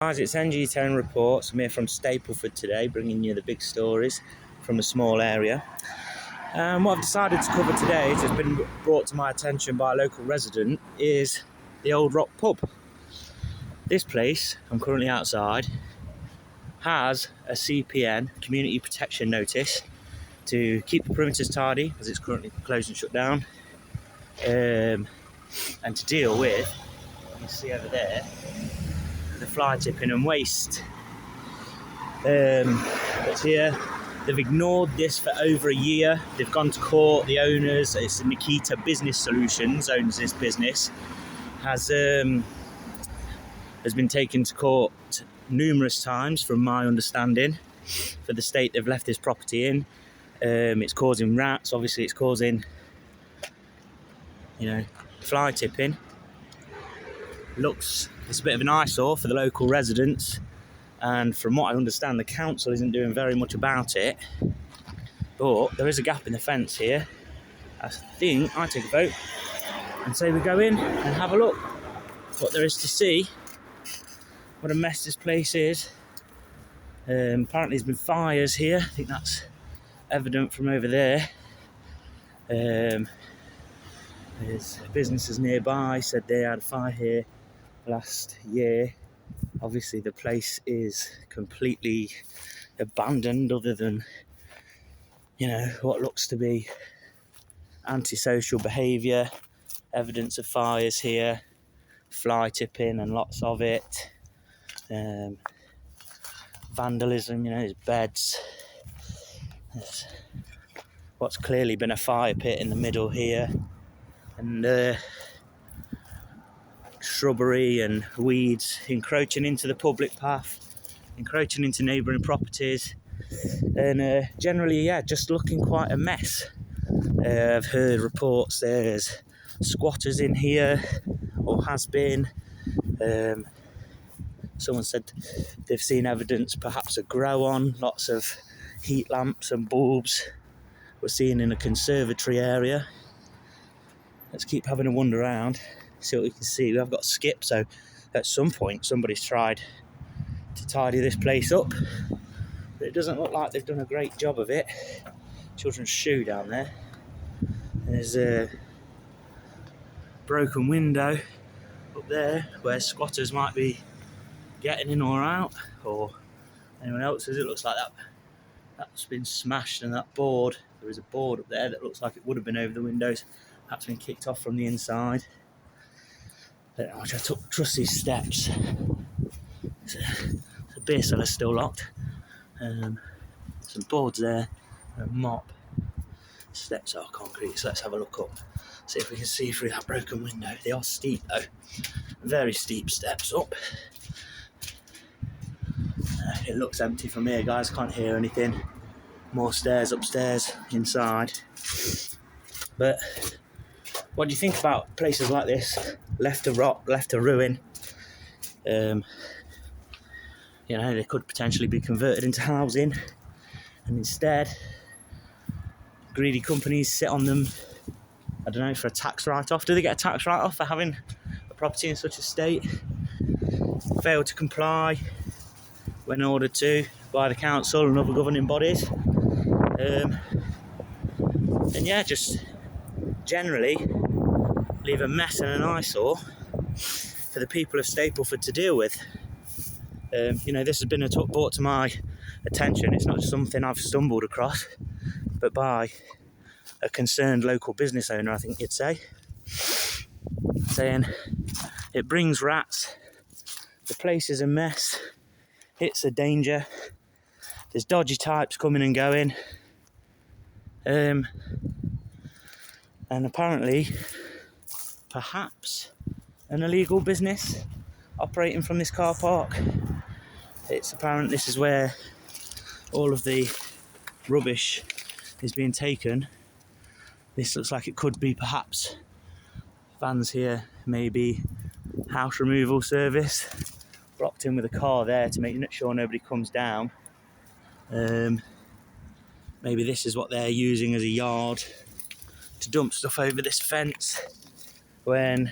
Guys, it's NG10 Reports. I'm here from Stapleford today, bringing you the big stories from a small area. What I've decided to cover today, which has been brought to my attention by a local resident, is the Old Rock pub. This place, I'm currently outside, has a CPN, Community Protection Notice, to keep the perimeters tidy, as it's currently closed and shut down, and to deal with, you can see over there, the fly tipping and waste. But here, they've ignored this for over a year. They've gone to court. The owners, it's Nikita Business Solutions, owns this business, has been taken to court numerous times, from my understanding, for the state they've left this property in. It's causing rats. Obviously, it's causing, fly tipping. It's a bit of an eyesore for the local residents, and from what I understand, the council isn't doing very much about it. But there is a gap in the fence here. I think I take a vote and say we go in and have a look what there is to see. What a mess this place is. Apparently there's been fires here. I think that's evident from over there. There's businesses nearby said they had a fire here last year. Obviously the place is completely abandoned, other than what looks to be antisocial behaviour, evidence of fires here, fly tipping and lots of it, vandalism. There's beds, there's what's clearly been a fire pit in the middle here, and shrubbery and weeds encroaching into the public path, encroaching into neighbouring properties, and generally, just looking quite a mess. I've heard reports there's squatters in here, or has been. Someone said they've seen evidence, perhaps a grow on, lots of heat lamps and bulbs we're seeing in a conservatory area. Let's keep having a wander around, see what we can see. We have got a skip, so at some point somebody's tried to tidy this place up, but it doesn't look like they've done a great job of it. Children's shoe down there. There's a broken window up there where squatters might be getting in or out, or anyone else's. It looks like that's been smashed, and that board, there is a board up there that looks like it would have been over the windows, perhaps been kicked off from the inside. I don't know, I trust these steps. The beer cellar's still locked. Some boards there, and a mop. Steps are concrete, so let's have a look up, see if we can see through that broken window. They are steep though, very steep steps up. It looks empty from here, guys, can't hear anything. More stairs upstairs, inside. But what do you think about places like this, left to rot, left to ruin? They could potentially be converted into housing, and instead greedy companies sit on them, I don't know, for a tax write-off. Do they get a tax write-off for having a property in such a state? Fail to comply when ordered to by the council and other governing bodies. Just generally leave a mess and an eyesore for the people of Stapleford to deal with. This has been brought to my attention. It's not just something I've stumbled across, but by a concerned local business owner, I think you'd say, saying it brings rats, the place is a mess, it's a danger, there's dodgy types coming and going, and apparently, perhaps, an illegal business operating from this car park. It's apparent this is where all of the rubbish is being taken. This looks like it could be perhaps vans here, maybe house removal service, blocked in with a car there to make sure nobody comes down. Maybe this is what they're using as a yard to dump stuff over this fence, when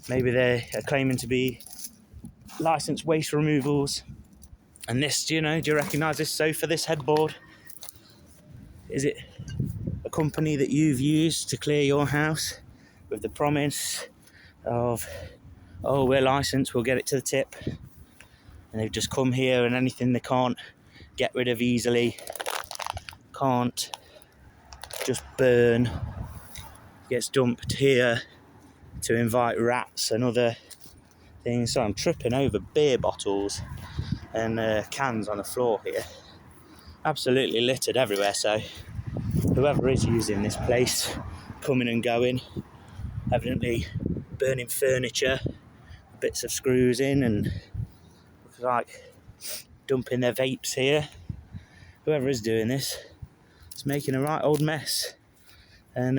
maybe they are claiming to be licensed waste removals. And this, do you recognise this sofa, this headboard? Is it a company that you've used to clear your house with the promise of, oh, we're licensed, we'll get it to the tip? And they've just come here, and anything they can't get rid of easily, can't just burn, gets dumped here to invite rats and other things. So I'm tripping over beer bottles and cans on the floor here. Absolutely littered everywhere. So whoever is using this place, coming and going, evidently burning furniture, bits of screws in, and looks like dumping their vapes here. Whoever is doing this, it's making a right old mess. And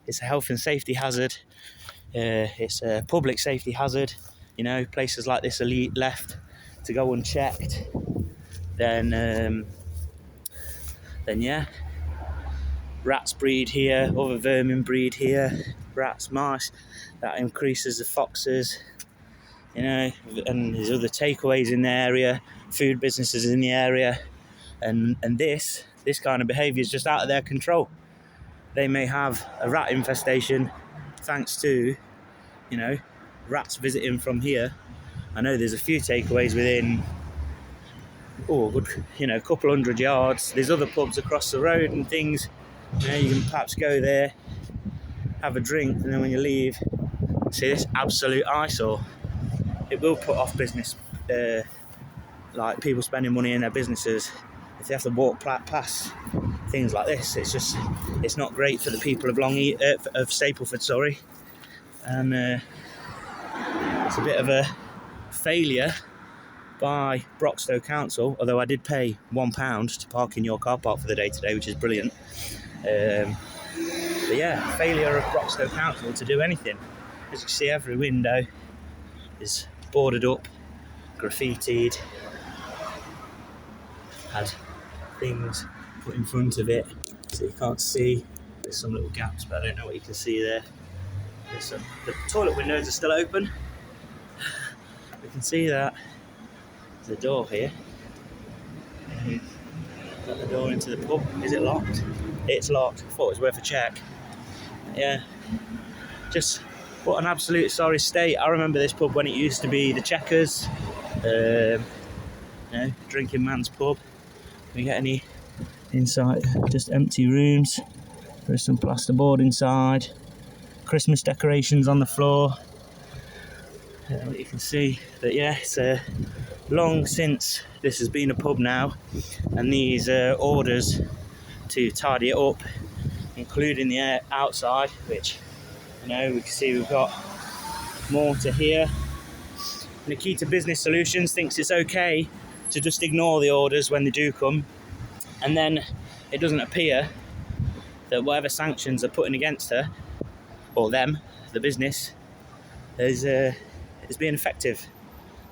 it's a health and safety hazard. It's a public safety hazard. Places like this are left to go unchecked. Then yeah, rats breed here, other vermin breed here, rats, mice. That increases the foxes. And there's other takeaways in the area, food businesses in the area, and this kind of behaviour is just out of their control. They may have a rat infestation thanks to, rats visiting from here. I know there's a few takeaways within, a couple 100 yards. There's other pubs across the road and things. You can perhaps go there, have a drink, and then when you leave, see this absolute eyesore. It will put off business, like people spending money in their businesses, if they have to walk past things like this. It's not great for the people of Stapleford, and it's a bit of a failure by Broxtowe Council, although I did pay £1 to park in your car park for the day today, which is brilliant. But yeah, failure of Broxtowe Council to do anything. As you see, every window is boarded up, graffitied, had things put in front of it so you can't see. There's some little gaps, but I don't know what you can see there. The toilet windows are still open. We can see that. There's a door here. Got the door into the pub. Is it locked? It's locked. I thought it was worth a check. Yeah. Just what an absolute sorry state. I remember this pub when it used to be the Checkers. Drinking man's pub. We get any inside? Just empty rooms. There's some plasterboard inside. Christmas decorations on the floor. What you can see. But yeah, it's long since this has been a pub now, and these orders to tidy it up, including the outside, which we can see we've got more to here. Nikita Business Solutions thinks it's okay to just ignore the orders when they do come, and then it doesn't appear that whatever sanctions are putting against her or them, the business, is being effective.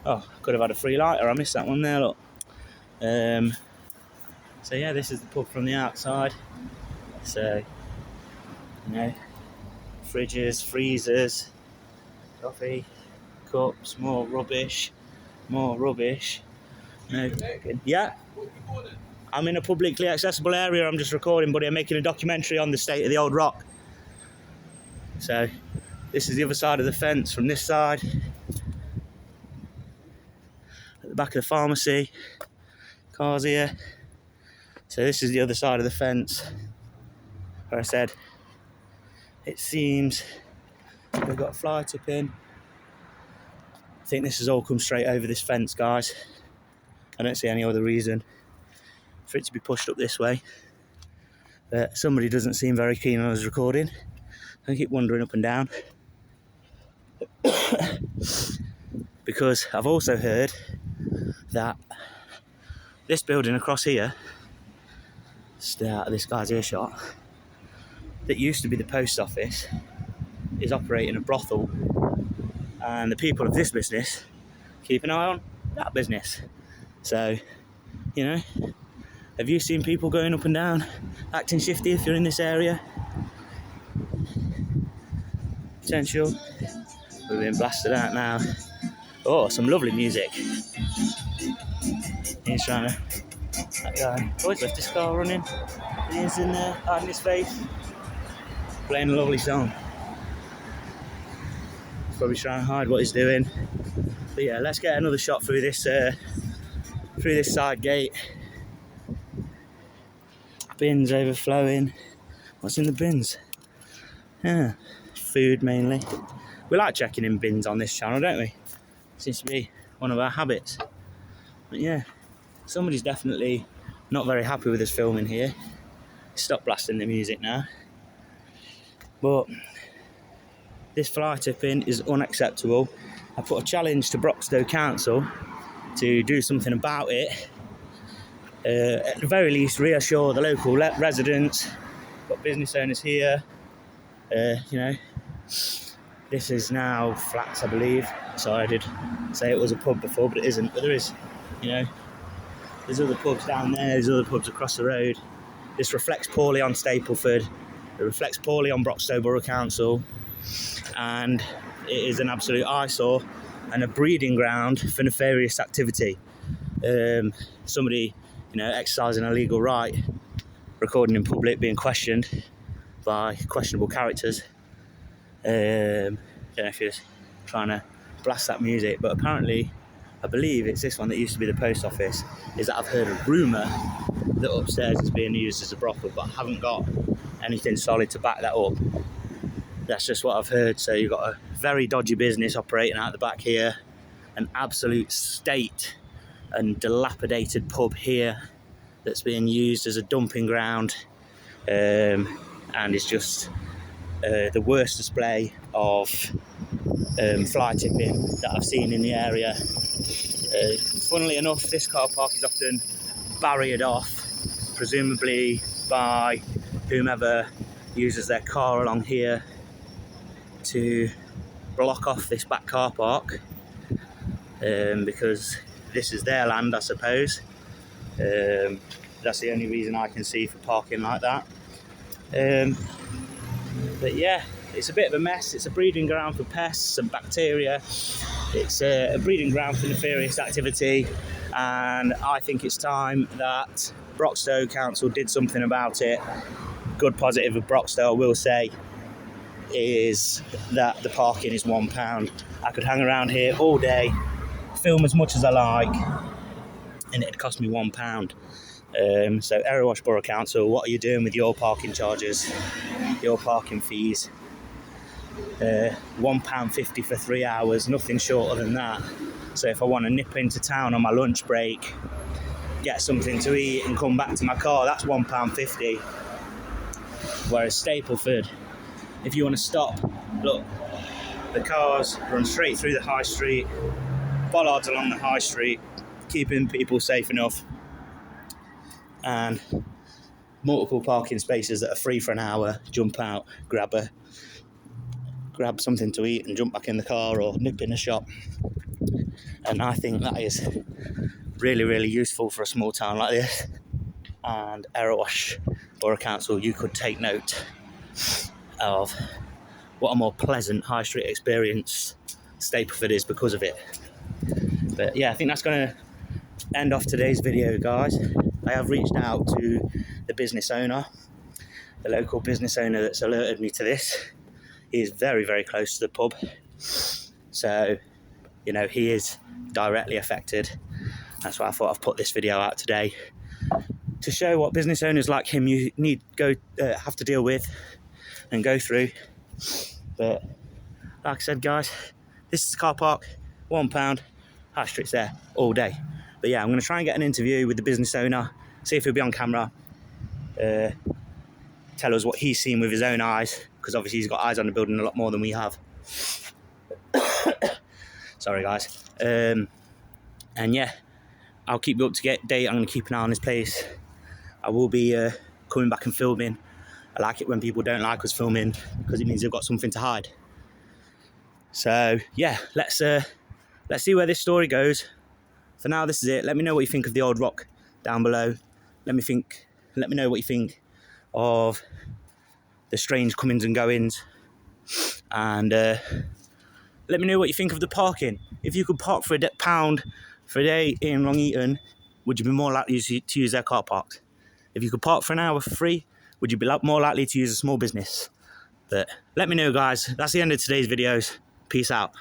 Oh, I could have had a free lighter. I missed that one there. Look. So yeah, this is the pub from the outside. So fridges, freezers, coffee, cups, more rubbish. Yeah. I'm in a publicly accessible area. I'm just recording, buddy. I'm making a documentary on the state of the old rock. So this is the other side of the fence from this side. At the back of the pharmacy. Cars here. So this is the other side of the fence. Where I said it seems they've got a fly tip in. I think this has all come straight over this fence, guys. I don't see any other reason for it to be pushed up this way. But somebody doesn't seem very keen on us recording. I keep wandering up and down. Because I've also heard that this building across here, stay out of this guy's earshot, that used to be the post office, is operating a brothel, and the people of this business keep an eye on that business. So, have you seen people going up and down, acting shifty if you're in this area? Potential. We're being blasted out now. Oh, some lovely music. He's trying to... That guy. Oh, he's left his car running. He's in there, hiding his face. Playing a lovely song. He's probably trying to hide what he's doing. But yeah, let's get another shot through this side gate. Bins overflowing. What's in the bins? Yeah, food mainly. We like checking in bins on this channel, don't we? Seems to be one of our habits. But yeah, somebody's definitely not very happy with us filming here. Stop blasting the music now. But this fly tipping is unacceptable. I put a challenge to Broxtowe Council to do something about it. At the very least, reassure the local residents, got business owners here. You know, this is now flats, I believe. So I did say it was a pub before, but it isn't. But there is, you know, there's other pubs down there, there's other pubs across the road. This reflects poorly on Stapleford, it reflects poorly on Broxtowe Borough Council, and it is an absolute eyesore and a breeding ground for nefarious activity. Somebody, you know, exercising a legal right, recording in public, being questioned by questionable characters. Don't know if you're trying to blast that music, but apparently, I believe it's this one that used to be the post office, is that I've heard a rumour that upstairs is being used as a brothel, but I haven't got anything solid to back that up. That's just what I've heard. So you've got a very dodgy business operating out the back here, an absolute state and dilapidated pub here that's being used as a dumping ground, and is just the worst display of fly tipping that I've seen in the area. Funnily enough, this car park is often barriered off, presumably by whomever uses their car along here to block off this back car park, because this is their land, I suppose. That's the only reason I can see for parking like that. But yeah, it's a bit of a mess. It's a breeding ground for pests and bacteria. It's a breeding ground for nefarious activity, and I think it's time that Broxtowe Council did something about it. Good positive of Broxtowe, I will say, is that the parking is £1. I could hang around here all day, film as much as I like, and it'd cost me £1. So Erewash Borough Council, what are you doing with your parking charges, your parking fees? £1.50 for 3 hours, nothing shorter than that. So if I want to nip into town on my lunch break, get something to eat and come back to my car, that's £1.50. Whereas Stapleford, if you want to stop, look, the cars run straight through the high street, bollards along the high street, keeping people safe enough, and multiple parking spaces that are free for an hour. Jump out, grab something to eat and jump back in the car or nip in a shop. And I think that is really, really useful for a small town like this. And Erewash Borough Council, you could take note of what a more pleasant high street experience Stapleford is because of it. But yeah, I think that's going to end off today's video, guys. I have reached out to the business owner, the local business owner that's alerted me to this. He is very, very close to the pub, so you know he is directly affected. That's why I thought I'd put this video out today to show what business owners like him you have to deal with and go through. But like I said, guys, this is the car park, £1, high street's there all day. But yeah, I'm going to try and get an interview with the business owner, see if he'll be on camera, tell us what he's seen with his own eyes, because obviously he's got eyes on the building a lot more than we have. Sorry, guys. And yeah, I'll keep you up to date. I'm going to keep an eye on this place. I will be coming back and filming. I like it when people don't like us filming, because it means they've got something to hide. So yeah, let's see where this story goes. For now, this is it. Let me know what you think of the old rock down below. Let me know what you think of the strange comings and goings, and Let me know what you think of the parking. If you could park for £1 for a day in Long Eaton, would you be more likely to use their car parks? If you could park for an hour for free, would you be more likely to use a small business? But let me know, guys. That's the end of today's videos. Peace out.